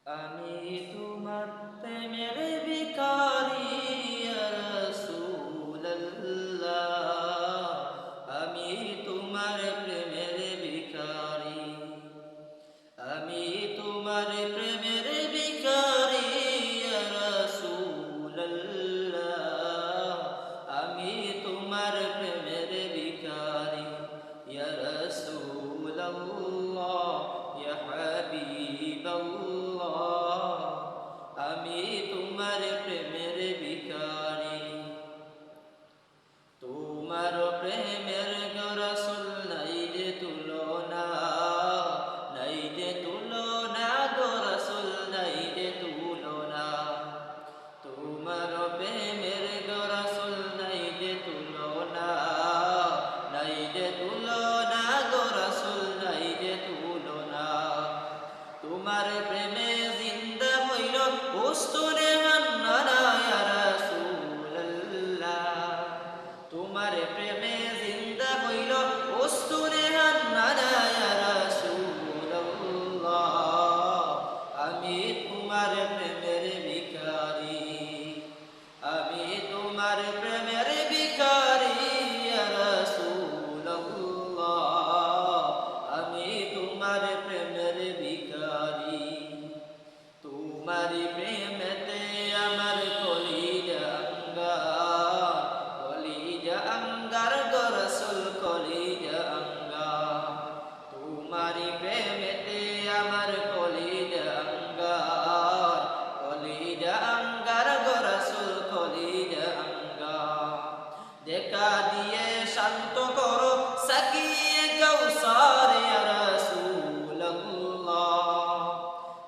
আমি তোমার প্রেমের ভিখারি ইয়া রাসূলুল্লাহ, আমি তোমার প্রেমের ভিখারি, আমি তোমার প্রেমের ভিখারি ইয়া রাসূলুল্লাহ, আমি তোমার প্রেমের ভিখারি ইয়া রাসূলুল্লাহ, ইয়া হাবিবাল্লাহ, আমি তোমার প্রেমের ভিখারি। তোমার প্রেমের গো রাসূল নাই যে তুলনা, নাই যে তুলনা গো রাসূল, নাই যে তুলনা। তোমার প্রেমের গো রাসূল নাই যে তুলনা, নাই যে তুলনা গো রাসূল, নাই যে তুলনা। তোমার প্রেমে জিন্দা হইল উস্তুনে হান্নানা ইয়া রাসূলুল্লাহ, তোমার প্রেমে জিন্দা হইল উস্তুনে হান্নানা ইয়া রাসূলুল্লাহ, আমি তোমার প্রেমের ভিখারি, আমি তোমার প্রেমের ভিখারি ইয়া রাসূলুল্লাহ, আমি তোমার প্রেমের ভিখারি। তোমারি প্রেমেতে আমার কলিজা আঙ্গার, কলিজা আঙ্গার গো রাসূল, কলিজা আঙ্গার। তোমারি প্রেমেতে আমার কলিজা আঙ্গার, কলিজা আঙ্গার গো রাসূল, কলিজা আঙ্গার। দেখা দিয়ে শান্ত করো সাকিয়ে কাউসার ইয়া রাসূলুল্লাহ,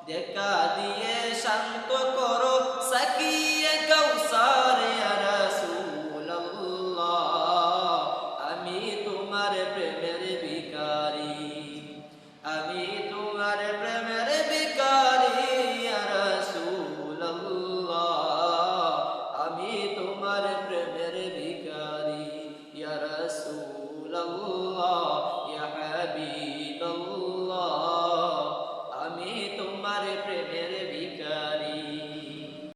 দেখা